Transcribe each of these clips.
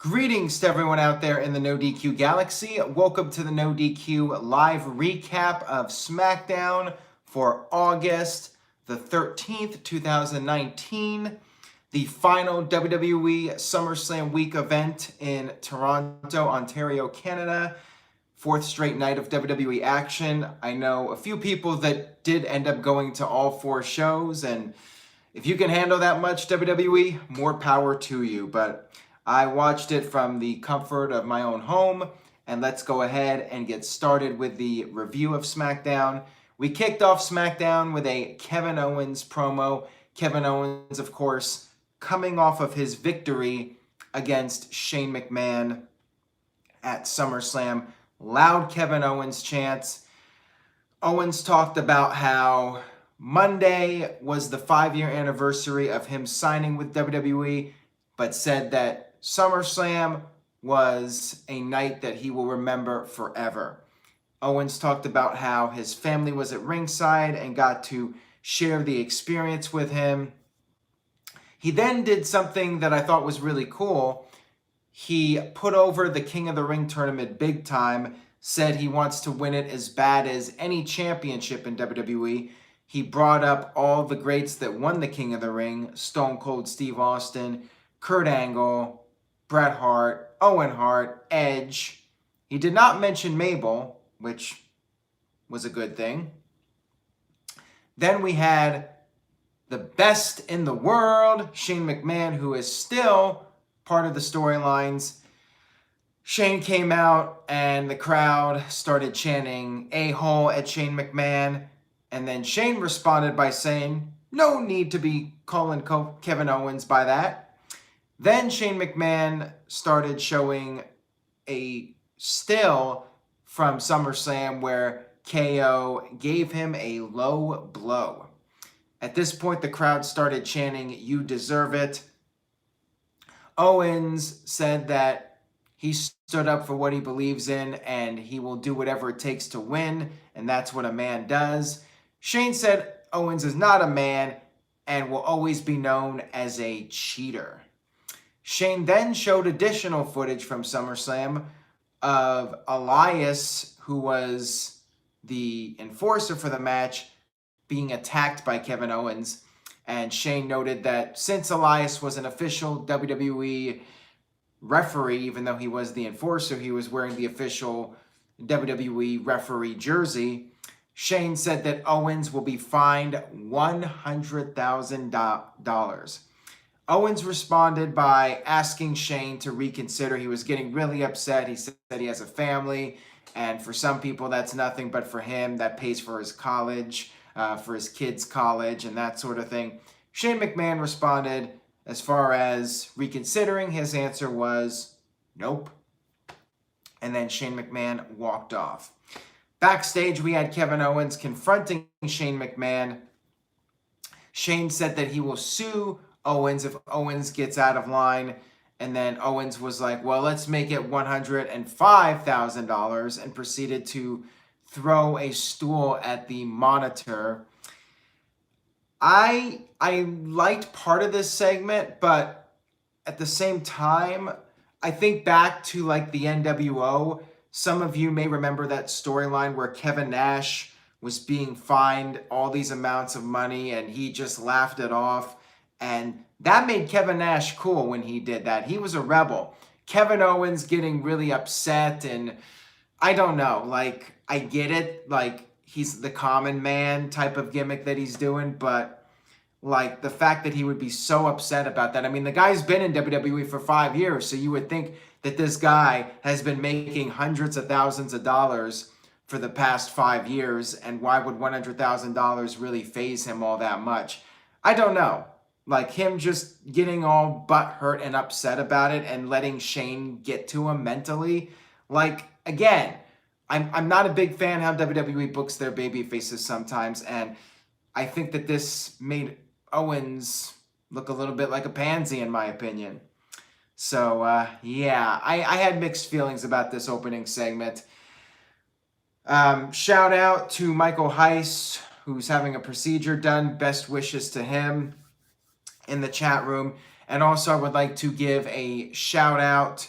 Greetings to everyone out there in the NoDQ galaxy. Welcome to the NoDQ live recap of Smackdown for August the 13th, 2019. The final WWE SummerSlam week event in Toronto, Ontario, Canada. Fourth straight night of WWE action. I know a few people that did end up going to all four shows, and if you can handle that much WWE, more power to you. But I watched it from the comfort of my own home, and let's go ahead and get started with the review of SmackDown. We kicked off SmackDown with a Kevin Owens promo. Kevin Owens, of course, coming off of his victory against Shane McMahon at SummerSlam. Loud Kevin Owens chants. Owens talked about how Monday was the 5-year anniversary of him signing with WWE, but said that SummerSlam was a night that he will remember forever. Owens talked about how his family was at ringside and got to share the experience with him. He then did something that I thought was really cool. He put over the King of the Ring tournament big time, said he wants to win it as bad as any championship in WWE. He brought up all the greats that won the King of the Ring: Stone Cold Steve Austin, Kurt Angle, Bret Hart, Owen Hart, Edge. He did not mention Mabel, which was a good thing. Then we had the best in the world, Shane McMahon, who is still part of the storylines. Shane came out and the crowd started chanting "a-hole" at Shane McMahon. And then Shane responded by saying, "No need to be calling Kevin Owens by that." Then Shane McMahon started showing a still from SummerSlam where KO gave him a low blow. At this point, the crowd started chanting, "You deserve it." Owens said that he stood up for what he believes in and he will do whatever it takes to win, and that's what a man does. Shane said Owens is not a man and will always be known as a cheater. Shane then showed additional footage from SummerSlam of Elias, who was the enforcer for the match, being attacked by Kevin Owens. And Shane noted that since Elias was an official WWE referee, even though he was the enforcer, he was wearing the official WWE referee jersey. Shane said that Owens will be fined $100,000. Owens responded by asking Shane to reconsider. He was getting really upset. He said he has a family, and for some people that's nothing, but for him that pays for his college, for his kids' college, and that sort of thing. Shane McMahon responded as far as reconsidering. His answer was nope. And then Shane McMahon walked off. Backstage, we had Kevin Owens confronting Shane McMahon. Shane said that he will sue Owens if Owens gets out of line. And then Owens was like, well, let's make it $105,000, and proceeded to throw a stool at the monitor. I liked part of this segment, but at the same time, I think back to like the NWO. Some of you may remember that storyline where Kevin Nash was being fined all these amounts of money and he just laughed it off. And that made Kevin Nash cool when he did that. He was a rebel. Kevin Owens getting really upset, and I don't know, like, I get it. Like, he's the common man type of gimmick that he's doing, but like the fact that he would be so upset about that. I mean, the guy's been in WWE for 5 years, so you would think that this guy has been making hundreds of thousands of dollars for the past 5 years, and why would $100,000 really faze him all that much? I don't know. Like, him just getting all butthurt and upset about it and letting Shane get to him mentally. Like, again, I'm not a big fan how WWE books their baby faces sometimes, and I think that this made Owens look a little bit like a pansy, in my opinion. So, yeah, I had mixed feelings about this opening segment. Shout out to Michael Heiss, who's having a procedure done. Best wishes to him in the chat room. And also, I would like to give a shout out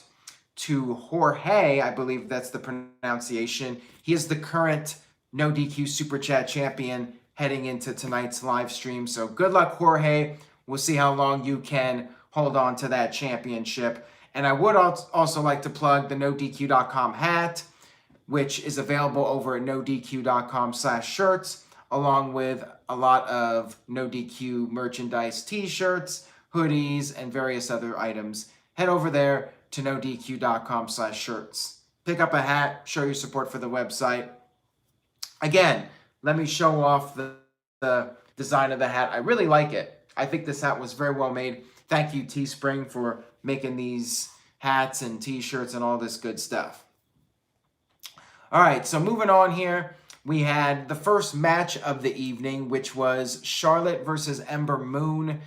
to Jorge, I believe that's the pronunciation. He is the current No DQ Super Chat champion heading into tonight's live stream. So good luck, Jorge. We'll see how long you can hold on to that championship. And I would also like to plug the NoDQ.com hat, which is available over at NoDQ.com/shirts, along with a lot of NoDQ merchandise, t-shirts, hoodies, and various other items. Head over there to NoDQ.com/shirts. Pick up a hat, show your support for the website. Again, let me show off the design of the hat. I really like it. I think this hat was very well made. Thank you, Teespring, for making these hats and t-shirts and all this good stuff. All right, so moving on here, we had the first match of the evening, which was Charlotte versus Ember Moon.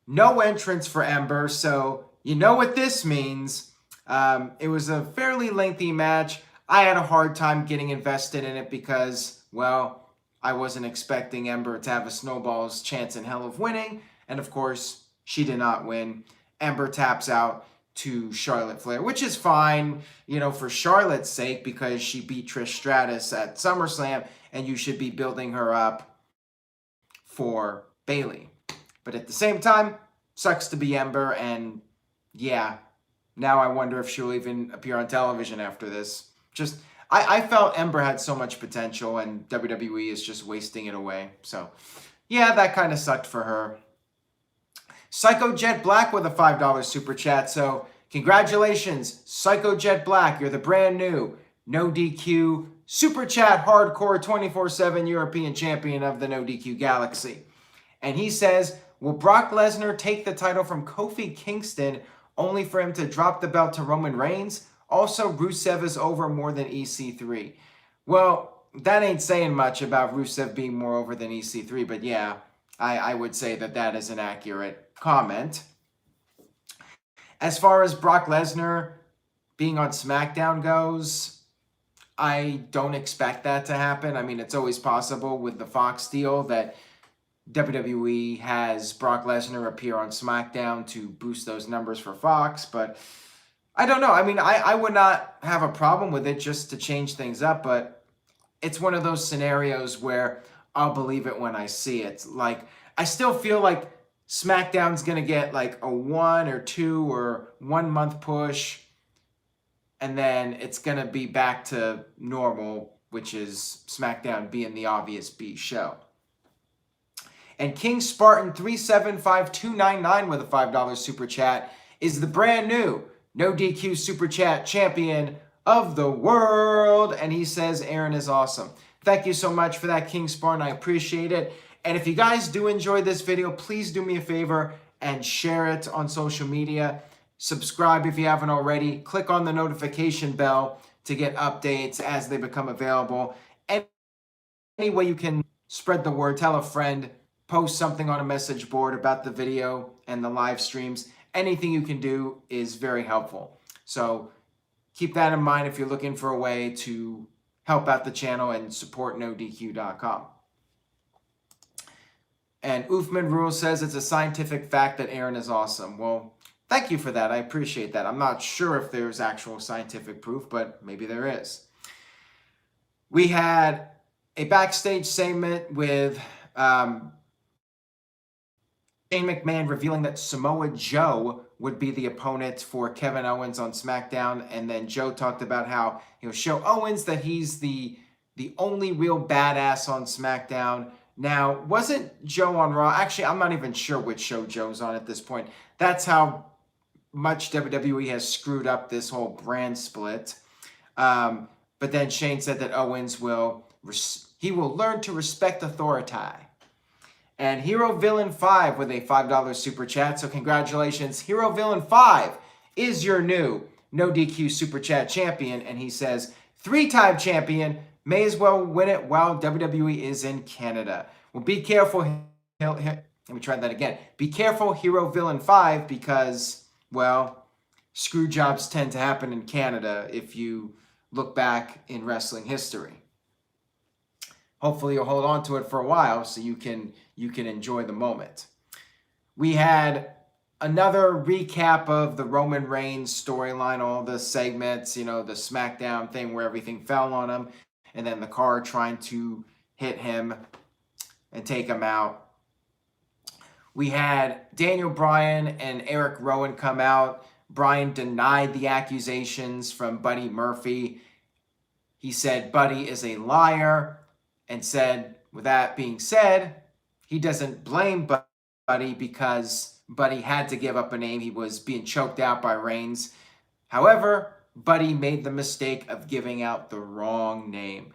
No entrance for Ember, so you know what this means. It was a fairly lengthy match. I had a hard time getting invested in it because, well, I wasn't expecting Ember to have a snowball's chance in hell of winning. And of course, she did not win. Ember taps out to Charlotte Flair, which is fine, you know, for Charlotte's sake, because she beat Trish Stratus at SummerSlam, and you should be building her up for Bayley. But at the same time, sucks to be Ember, and yeah, now I wonder if she'll even appear on television after this. I felt Ember had so much potential, and WWE is just wasting it away. So, yeah, that kind of sucked for her. Psycho Jet Black with a $5 super chat. So, congratulations, Psycho Jet Black. You're the brand new No DQ Super Chat Hardcore 24/7 European Champion of the No DQ Galaxy. And he says, will Brock Lesnar take the title from Kofi Kingston only for him to drop the belt to Roman Reigns? Also, Rusev is over more than EC3. Well, that ain't saying much about Rusev being more over than EC3, but yeah, I would say that is an accurate comment. As far as Brock Lesnar being on SmackDown goes, I don't expect that to happen. I mean, it's always possible with the Fox deal that WWE has Brock Lesnar appear on SmackDown to boost those numbers for Fox, but I don't know. I mean, I would not have a problem with it just to change things up, but it's one of those scenarios where I'll believe it when I see it. Like, I still feel like SmackDown's going to get like a 1 or 2 or 1 month push, and then it's going to be back to normal, which is SmackDown being the obvious B show. And King Spartan 375299 with a $5 super chat is the brand new No DQ Super Chat champion of the world. And he says Aaron is awesome. Thank you so much for that, King Spartan. I appreciate it. And if you guys do enjoy this video, please do me a favor and share it on social media. Subscribe if you haven't already. Click on the notification bell to get updates as they become available. Any way you can spread the word, tell a friend, post something on a message board about the video and the live streams. Anything you can do is very helpful. So keep that in mind if you're looking for a way to help out the channel and support NoDQ.com. And Oofman Rule says it's a scientific fact that Aaron is awesome. Well, thank you for that. I appreciate that. I'm not sure if there's actual scientific proof, but maybe there is. We had a backstage segment with Shane McMahon revealing that Samoa Joe would be the opponent for Kevin Owens on SmackDown. And then Joe talked about how he'll show Owens that he's the only real badass on SmackDown. Now, wasn't Joe on Raw? Actually, I'm not even sure which show Joe's on at this point. That's how much WWE has screwed up this whole brand split. But then Shane said that Owens will learn to respect authority. And Hero Villain 5 with a $5 super chat. So congratulations. Hero Villain 5 is your new No DQ super chat champion. And he says, 3-time champion, may as well win it while WWE is in Canada. Well, be careful. Let me try that again. Be careful, Hero Villain 5, because, well, screw jobs tend to happen in Canada if you look back in wrestling history. Hopefully you'll hold on to it for a while so you can enjoy the moment. We had another recap of the Roman Reigns storyline, all the segments, the SmackDown thing where everything fell on him, and then the car trying to hit him and take him out. We had Daniel Bryan and Eric Rowan come out. Bryan denied the accusations from Buddy Murphy. He said Buddy is a liar and said, with that being said, he doesn't blame Buddy because Buddy had to give up a name. He was being choked out by Reigns. However, Buddy made the mistake of giving out the wrong name.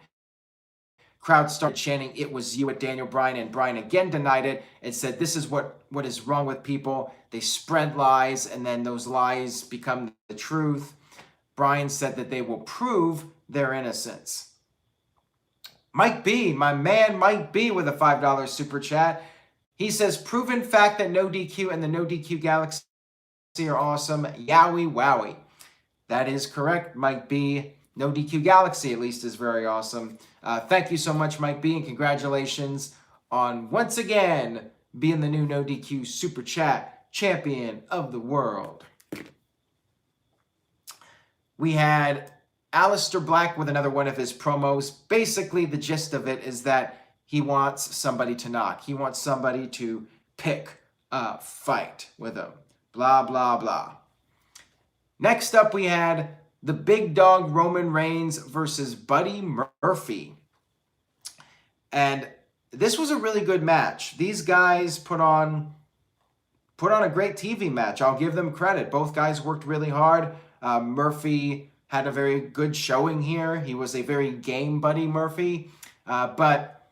Crowd started chanting, "It was you" at Daniel Bryan, and Bryan again denied it and said, this is what is wrong with people. They spread lies, and then those lies become the truth. Bryan said that they will prove their innocence. Mike B, my man Mike B with a $5 super chat. He says, proven fact that NoDQ and the NoDQ Galaxy are awesome. Yowie wowie. That is correct, Mike B. NoDQ Galaxy, at least, is very awesome. Thank you so much, Mike B, and congratulations on, once again, being the new NoDQ Super Chat Champion of the World. We had Aleister Black with another one of his promos. Basically, the gist of it is that he wants somebody to knock. He wants somebody to pick a fight with him. Blah, blah, blah. Next up, we had the big dog Roman Reigns versus Buddy Murphy. And this was a really good match. These guys put on a great TV match. I'll give them credit. Both guys worked really hard. Murphy had a very good showing here. He was a very game Buddy Murphy. But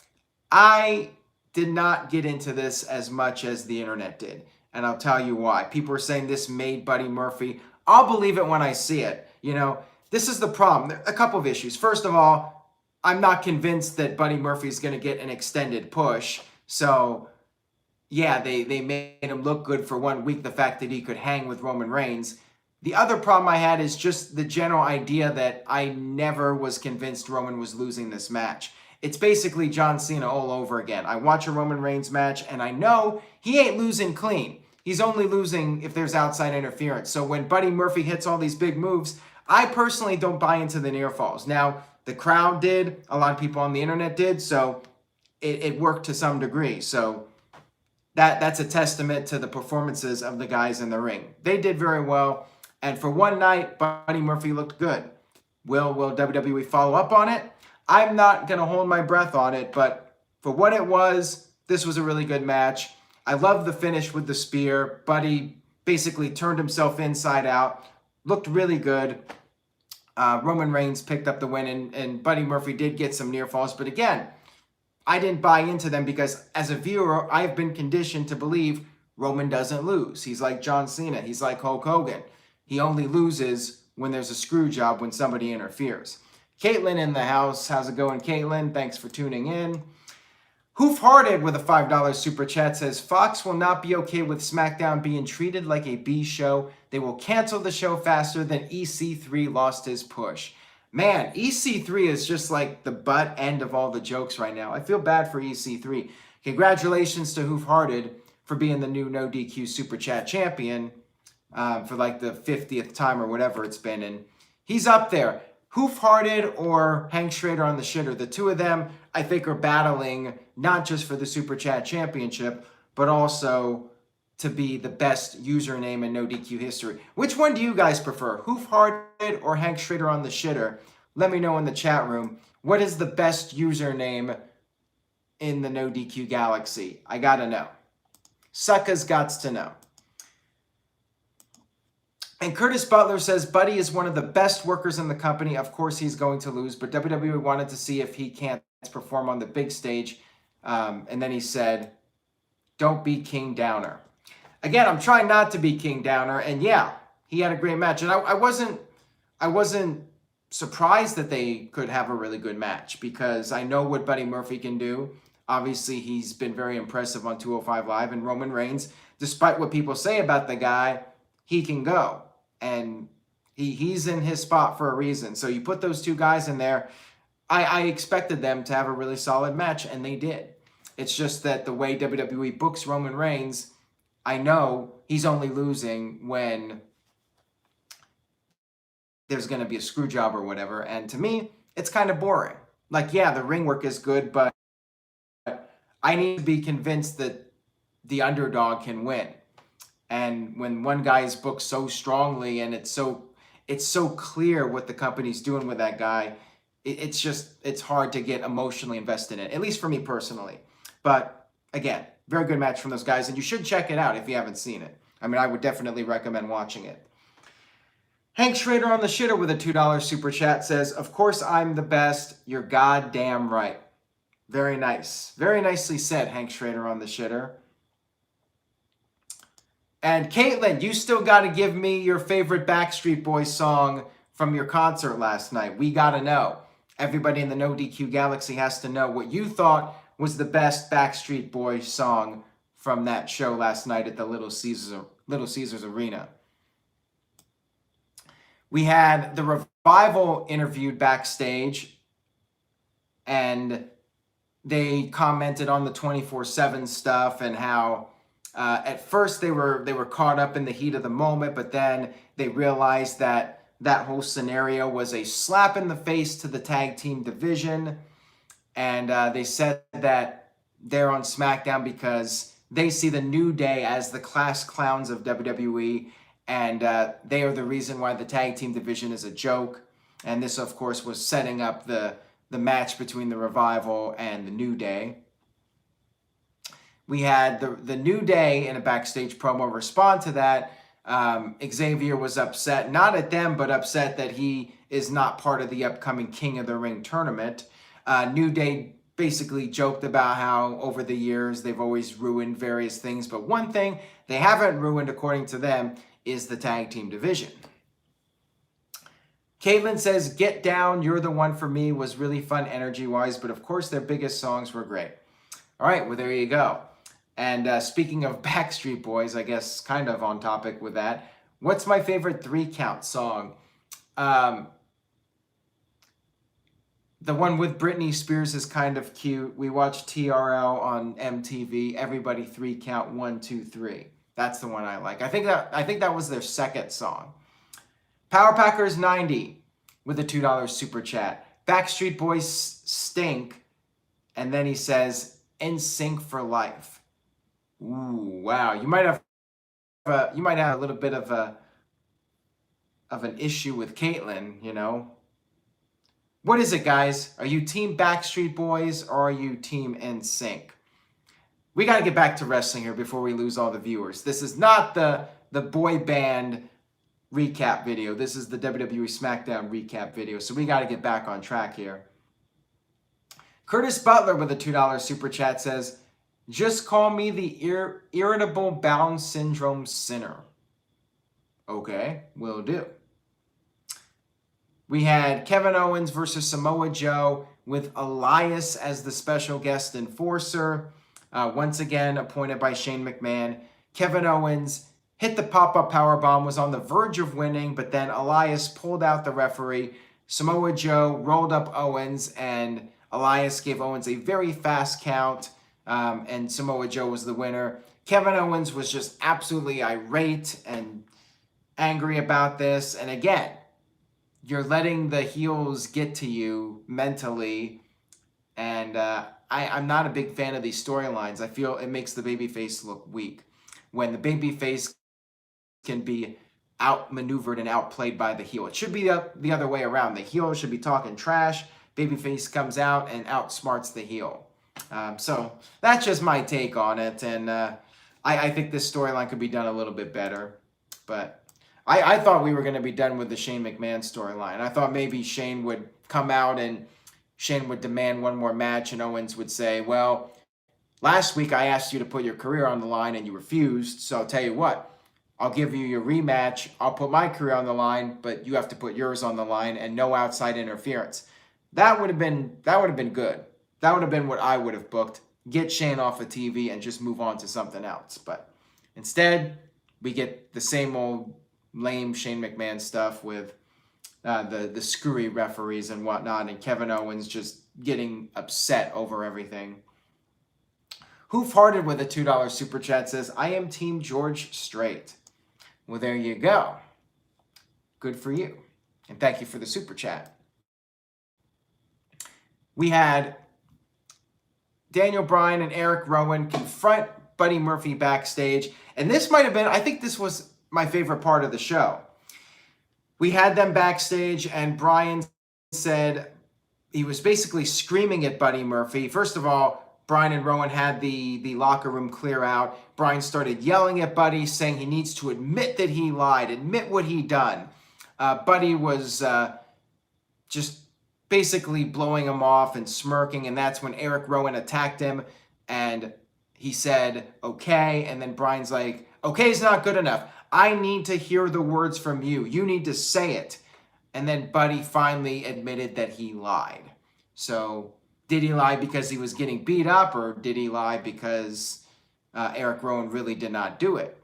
I did not get into this as much as the internet did. And I'll tell you why. People are saying this made Buddy Murphy. I'll believe it when I see it. This is the problem. A couple of issues. First of all, I'm not convinced that Buddy Murphy is going to get an extended push. So, yeah, they made him look good for 1 week, the fact that he could hang with Roman Reigns. The other problem I had is just the general idea that I never was convinced Roman was losing this match. It's basically John Cena all over again. I watch a Roman Reigns match, and I know he ain't losing clean. He's only losing if there's outside interference. So when Buddy Murphy hits all these big moves, I personally don't buy into the near falls. Now, the crowd did. A lot of people on the internet did. So it worked to some degree. So that's a testament to the performances of the guys in the ring. They did very well. And for one night, Buddy Murphy looked good. Will WWE follow up on it? I'm not going to hold my breath on it. But for what it was, this was a really good match. I love the finish with the spear. Buddy basically turned himself inside out. Looked really good. Roman Reigns picked up the win, and Buddy Murphy did get some near falls. But again, I didn't buy into them because as a viewer, I've been conditioned to believe Roman doesn't lose. He's like John Cena. He's like Hulk Hogan. He only loses when there's a screw job, when somebody interferes. Caitlin in the house. How's it going, Caitlin? Thanks for tuning in. Hoof-Hearted with a $5 super chat says, Fox will not be okay with SmackDown being treated like a B show. They will cancel the show faster than EC3 lost his push. Man, EC3 is just like the butt end of all the jokes right now. I feel bad for EC3. Congratulations to Hoof-Hearted for being the new NoDQ super chat champion for like the 50th time or whatever it's been. And he's up there. Hoof-Hearted or Hank Schrader on the shitter. The two of them, I think, are battling not just for the Super Chat Championship, but also to be the best username in NoDQ history. Which one do you guys prefer, Hoof-Hearted or Hank Schrader on the shitter? Let me know in the chat room. What is the best username in the NoDQ Galaxy? I gotta know. Sucka's gots to know. And Curtis Butler says, Buddy is one of the best workers in the company. Of course he's going to lose, but WWE wanted to see if he can't perform on the big stage. And then he said, don't be King Downer. Again, I'm trying not to be King Downer. And yeah, he had a great match. And I wasn't surprised that they could have a really good match because I know what Buddy Murphy can do. Obviously, he's been very impressive on 205 Live. And Roman Reigns, despite what people say about the guy, he can go. And he's in his spot for a reason. So you put those two guys in there. I expected them to have a really solid match, and they did. It's just that the way WWE books Roman Reigns, I know he's only losing when there's going to be a screw job or whatever. And to me, it's kind of boring. Like, yeah, the ring work is good, but I need to be convinced that the underdog can win. And when one guy is booked so strongly and it's so clear what the company's doing with that guy, it's hard to get emotionally invested in, at least for me personally. But again, very good match from those guys, and you should check it out if you haven't seen it. I mean, I would definitely recommend watching it. Hank Schrader on the shitter with a $2 super chat says, "Of course I'm the best. You're goddamn right." Very nice. Very nicely said, Hank Schrader on the shitter. And Caitlin, you still got to give me your favorite Backstreet Boys song from your concert last night. We got to know. Everybody in the No DQ Galaxy has to know what you thought was the best Backstreet Boys song from that show last night at the Little Caesars Arena. We had the Revival interviewed backstage, and they commented on the 24/7 stuff and how at first they were caught up in the heat of the moment, but then they realized that whole scenario was a slap in the face to the tag team division, and they said that they're on SmackDown because they see the New Day as the class clowns of WWE, and they are the reason why the tag team division is a joke. And this, of course, was setting up the match between the Revival and the New Day. We had the New Day in a backstage promo respond to that. Xavier was upset, not at them, but upset that he is not part of the upcoming King of the Ring tournament. New Day basically joked about how over the years they've always ruined various things, but one thing they haven't ruined, according to them, is the tag team division. Caitlin says, "Get Down, You're the One for Me" was really fun energy-wise, but of course their biggest songs were great. All right, well, there you go. And speaking of Backstreet Boys, I guess kind of on topic with that, what's my favorite 3-count song? The one with Britney Spears is kind of cute. We watched TRL on MTV. Everybody 3-count, 1, 2, 3. That's the one I like. I think that was their second song. Power Packers 90 with a $2 super chat. Backstreet Boys stink, and then he says, "NSYNC for life." Ooh, wow! You might have a little bit of an issue with Caitlin, you know. What is it, guys? Are you team Backstreet Boys or are you team NSYNC? We got to get back to wrestling here before we lose all the viewers. This is not the boy band recap video. This is the WWE Smackdown recap video. So we got to get back on track here. Curtis Butler with a $2 super chat says, "Just call me the irritable bowel syndrome sinner." Okay, will do. We had Kevin Owens versus Samoa Joe with Elias as the special guest enforcer. Once again, appointed by Shane McMahon. Kevin Owens hit the pop-up powerbomb, was on the verge of winning, but then Elias pulled out the referee. Samoa Joe rolled up Owens, and Elias gave Owens a very fast count, and Samoa Joe was the winner. Kevin Owens was just absolutely irate and angry about this, and again, you're letting the heels get to you mentally, and I'm not a big fan of these storylines. I feel it makes the babyface look weak. When the babyface can be outmaneuvered and outplayed by the heel. It should be the other way around. The heel should be talking trash. Babyface comes out and outsmarts the heel. So that's just my take on it, and I think this storyline could be done a little bit better. But I thought we were going to be done with the Shane McMahon storyline. I thought maybe Shane would come out and Shane would demand one more match, and Owens would say, "Well, last week I asked you to put your career on the line and you refused, so I'll tell you what, I'll give you your rematch. I'll put my career on the line, but you have to put yours on the line, and no outside interference." That would have been good. That would have been what I would have booked. Get Shane off of TV and just move on to something else. But instead, we get the same old lame Shane McMahon stuff with the screwy referees and whatnot, and Kevin Owens just getting upset over everything. Hoof-Hearted with a $2 super chat says, I am Team George Strait. Well, there you go. Good for you. And thank you for the super chat. We had Daniel Bryan and Eric Rowan confront Buddy Murphy backstage. And this might have been, I think this was my favorite part of the show. We had them backstage and Bryan said, he was basically screaming at Buddy Murphy. First of all, Bryan and Rowan had the locker room clear out. Bryan started yelling at Buddy, saying he needs to admit that he lied, admit what he done. Buddy was just basically blowing him off and smirking, and that's when Eric Rowan attacked him, and he said, okay, and then Bryan's like, okay is not good enough. I need to hear the words from you. You need to say it. And then Buddy finally admitted that he lied. So did he lie because he was getting beat up, or did he lie because Eric Rowan really did not do it?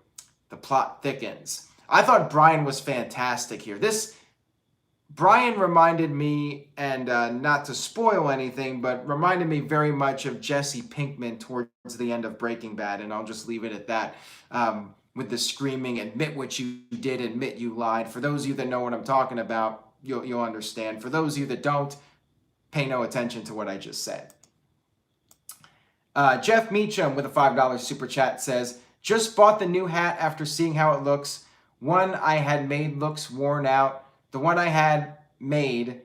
The plot thickens. I thought Bryan was fantastic here. Bryan reminded me, and not to spoil anything, but reminded me very much of Jesse Pinkman towards the end of Breaking Bad, and I'll just leave it at that. With the screaming, admit what you did, admit you lied. For those of you that know what I'm talking about, you'll understand. For those of you that don't, pay no attention to what I just said. Jeff Meacham with a $5 super chat says, just bought the new hat after seeing how it looks. One I had made looks worn out. The one I had made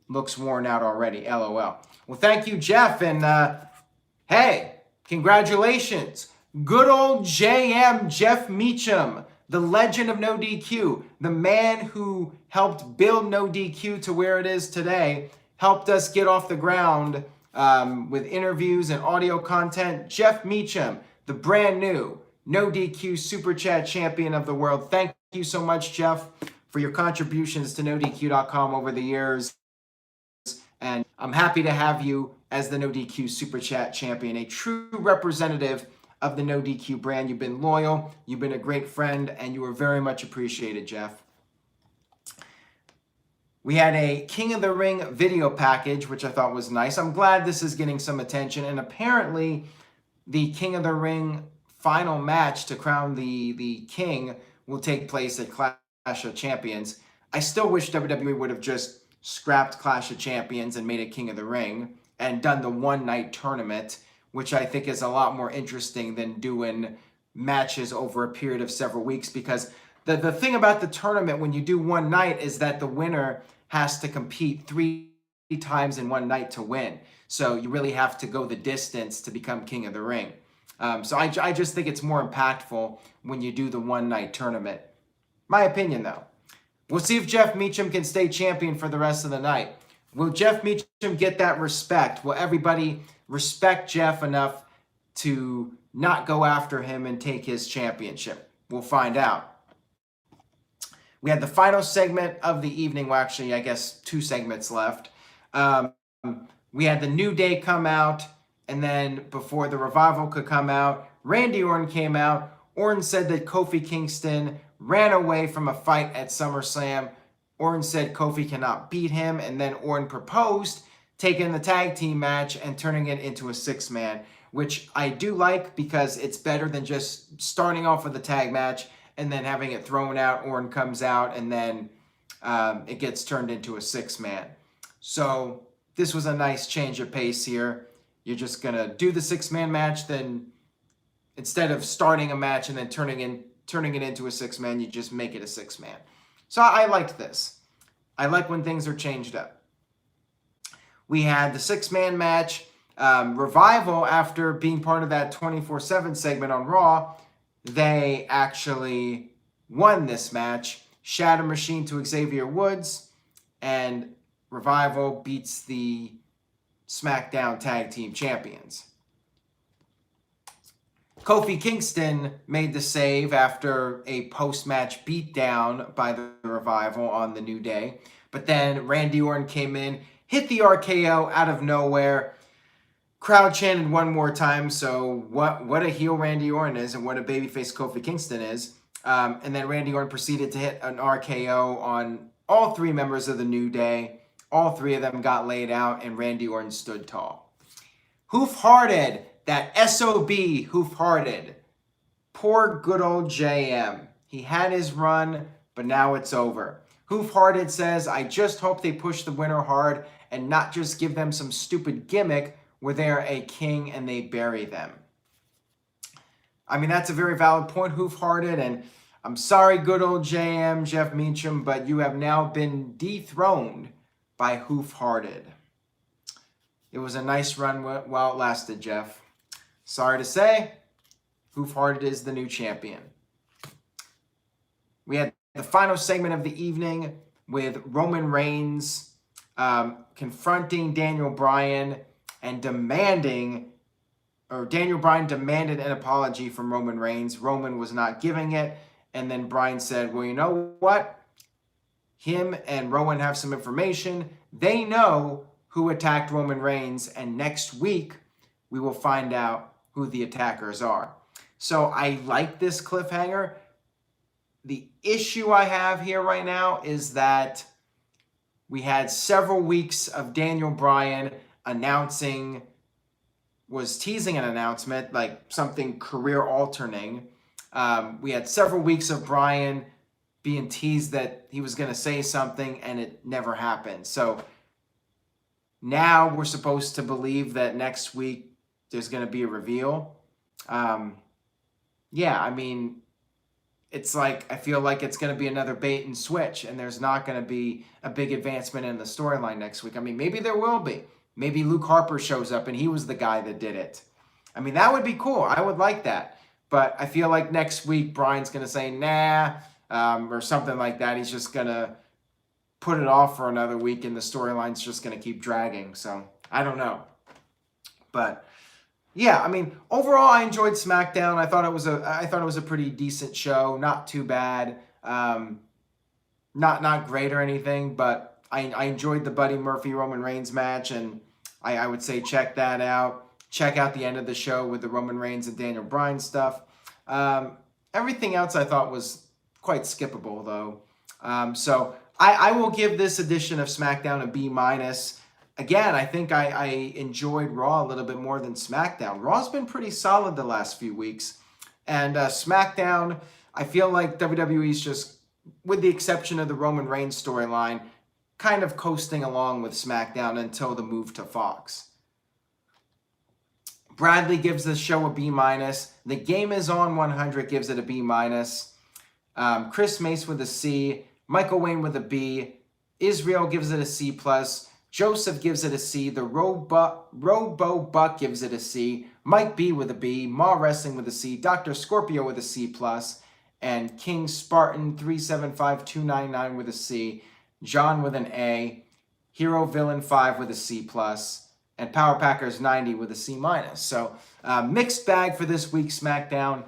looks worn out already, LOL. Well, thank you, Jeff, and hey, congratulations. Good old JM, Jeff Meacham, the legend of NoDQ, the man who helped build NoDQ to where it is today, helped us get off the ground with interviews and audio content. Jeff Meacham, the brand new NoDQ Super Chat Champion of the World. Thank you so much, Jeff, for your contributions to NoDQ.com over the years. And I'm happy to have you as the NoDQ Super Chat Champion, a true representative of the NoDQ brand. You've been loyal, you've been a great friend, and you were very much appreciated, Jeff. We had a King of the Ring video package, which I thought was nice. I'm glad this is getting some attention, and apparently the King of the Ring final match to crown the king will take place at Clash of Champions. I still wish WWE would have just scrapped Clash of Champions and made it King of the Ring and done the one-night tournament, which I think is a lot more interesting than doing matches over a period of several weeks, because the thing about the tournament when you do one night is that the winner has to compete 3 times in one night to win. So you really have to go the distance to become King of the Ring. So I just think it's more impactful when you do the one-night tournament. My opinion, though. We'll see if Jeff Meacham can stay champion for the rest of the night. Will Jeff Meacham get that respect? Will everybody respect Jeff enough to not go after him and take his championship? We'll find out. We had the final segment of the evening. Well, actually, I guess 2 segments left. We had the New Day come out, and then before the Revival could come out, Randy Orton came out. Orton said that Kofi Kingston ran away from a fight at SummerSlam. Orton said Kofi cannot beat him, and then Orton proposed taking the tag team match and turning it into a 6-man, which I do like because it's better than just starting off with a tag match and then having it thrown out. Orton comes out, and then it gets turned into a 6-man. So this was a nice change of pace here. You're just going to do the 6-man match, then instead of starting a match and then turning it into a 6-man, you just make it a 6-man. So I liked this. I like when things are changed up. We had the 6-man match. Revival, after being part of that 24/7 segment on Raw, they actually won this match. Shatter Machine to Xavier Woods, and Revival beats the SmackDown Tag Team Champions. Kofi Kingston made the save after a post-match beatdown by the Revival on the New Day. But then Randy Orton came in, hit the RKO out of nowhere. Crowd chanted one more time, so what a heel Randy Orton is and what a babyface Kofi Kingston is. And then Randy Orton proceeded to hit an RKO on all 3 members of the New Day. All 3 of them got laid out, and Randy Orton stood tall. Hoof-Hearted, That SOB Hoof-Hearted. Poor good old JM. He had his run, but now it's over. Hoof-Hearted says, I just hope they push the winner hard and not just give them some stupid gimmick where they're a king and they bury them. I mean, that's a very valid point, Hoof-Hearted, and I'm sorry, good old JM, Jeff Meacham, but you have now been dethroned by Hoof-Hearted. It was a nice run while it lasted, Jeff. Sorry to say, Hoof-Hearted is the new champion. We had the final segment of the evening with Roman Reigns confronting Daniel Bryan and Daniel Bryan demanded an apology from Roman Reigns. Roman was not giving it. And then Bryan said, well, you know what? Him and Rowan have some information. They know who attacked Roman Reigns. And next week, we will find out who the attackers are. So I like this cliffhanger. The issue I have here right now is that we had several weeks of Daniel Bryan teasing an announcement, like something career-altering. We had several weeks of Bryan being teased that he was going to say something, and it never happened. So now we're supposed to believe that next week there's going to be a reveal. Yeah, I mean, it's like, I feel like it's going to be another bait and switch, and there's not going to be a big advancement in the storyline next week. I mean, maybe there will be. Maybe Luke Harper shows up and he was the guy that did it. I mean, that would be cool. I would like that. But I feel like next week, Bryan's going to say, nah, or something like that. He's just going to put it off for another week, and the storyline's just going to keep dragging. So, I don't know. But, yeah, I mean, overall, I enjoyed SmackDown. I thought it was a pretty decent show. Not too bad. Not great or anything, but I enjoyed the Buddy Murphy-Roman Reigns match, and I would say check that out. Check out the end of the show with the Roman Reigns and Daniel Bryan stuff. Everything else I thought was quite skippable, though. So I will give this edition of SmackDown a B-. Again, I think I enjoyed Raw a little bit more than SmackDown. Raw's been pretty solid the last few weeks. And SmackDown, I feel like WWE's just, with the exception of the Roman Reigns storyline, kind of coasting along with SmackDown until the move to Fox. Bradley gives the show a B-. The Game Is On 100 gives it a B-. Chris Mace with a C. Michael Wayne with a B. Israel gives it a C+. Joseph gives it a C. The Robo Buck gives it a C. Mike B with a B. Ma Wrestling with a C. Dr. Scorpio with a C+. And King Spartan 375299 with a C. John with an A. Hero Villain 5 with a C+. And Power Packers 90 with a C-. So mixed bag for this week's SmackDown.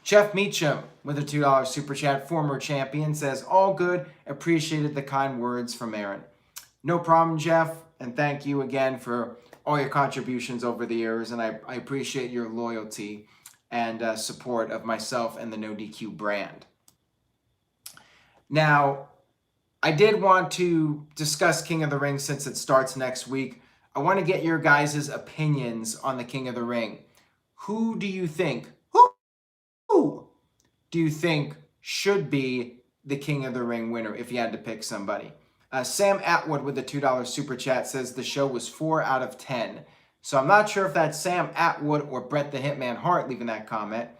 Jeff Meacham with a $2 super chat, former champion, says, all good, appreciated the kind words from Aaron. No problem, Jeff, and thank you again for all your contributions over the years, and I appreciate your loyalty and support of myself and the NoDQ brand. Now, I did want to discuss King of the Ring since it starts next week. I want to get your guys' opinions on the King of the Ring. Who do you think should be the King of the Ring winner if you had to pick somebody? Sam Atwood with the $2 super chat says the show was 4 out of 10. So I'm not sure if that's Sam Atwood or Bret the Hitman Hart leaving that comment.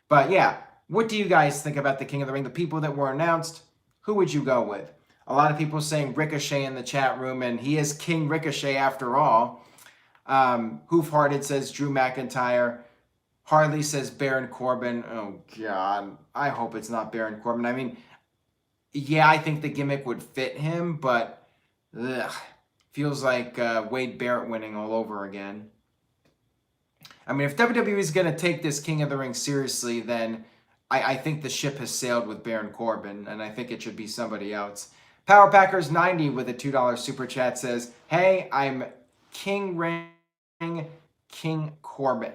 But yeah, what do you guys think about the King of the Ring? The people that were announced, who would you go with? A lot of people saying Ricochet in the chat room, and he is King Ricochet after all. Hoof-Hearted says Drew McIntyre. Harley says Baron Corbin. Oh, God. I hope it's not Baron Corbin. I mean, yeah, I think the gimmick would fit him, but feels like Wade Barrett winning all over again. I mean, if WWE is going to take this King of the Ring seriously, then I think the ship has sailed with Baron Corbin, and I think it should be somebody else. Power Packers 90 with a $2 super chat says, hey, I'm King Ring, King Corbin.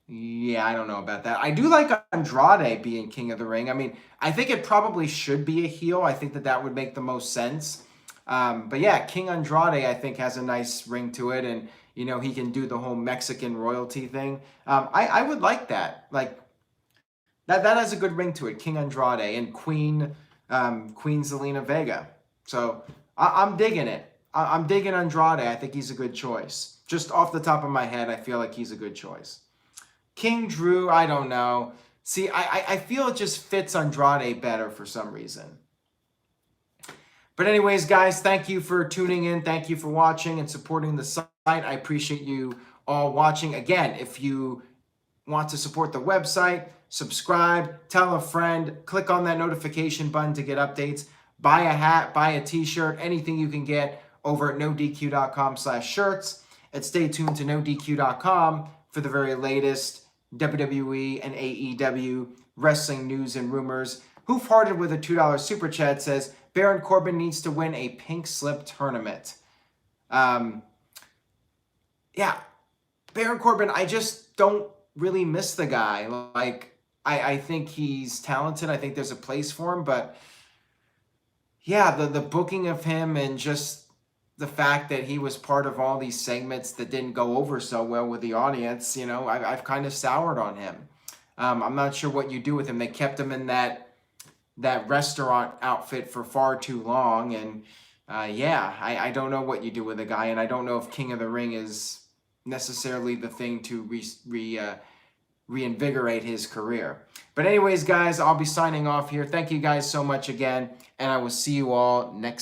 Yeah, I don't know about that. I do like Andrade being King of the Ring. I mean, I think it probably should be a heel. I think that would make the most sense. But yeah, King Andrade, I think, has a nice ring to it. And You know, he can do the whole Mexican royalty thing. I would like that. Like that has a good ring to it. King Andrade and Queen Zelina Vega. So I'm digging it. I'm digging Andrade. I think he's a good choice. Just off the top of my head, I feel like he's a good choice. King Drew, I don't know. See, I feel it just fits Andrade better for some reason. But anyways, guys, thank you for tuning in. Thank you for watching and supporting the site. I appreciate you all watching. Again, if you want to support the website, subscribe, tell a friend, click on that notification button to get updates, buy a hat, buy a t-shirt, anything you can get over at NoDQ.com/shirts. And stay tuned to NoDQ.com for the very latest WWE and AEW wrestling news and rumors. Hoofhearted with a $2 super chat says, Baron Corbin needs to win a pink slip tournament. Yeah, Baron Corbin, I just don't really miss the guy. Like, I think he's talented. I think there's a place for him. But, yeah, the booking of him and just the fact that he was part of all these segments that didn't go over so well with the audience, you know, I've kind of soured on him. I'm not sure what you do with him. They kept him in that restaurant outfit for far too long. And, yeah, I don't know what you do with a guy. And I don't know if King of the Ring is necessarily the thing to reinvigorate his career. But anyways, guys, I'll be signing off here. Thank you guys so much again. And I will see you all next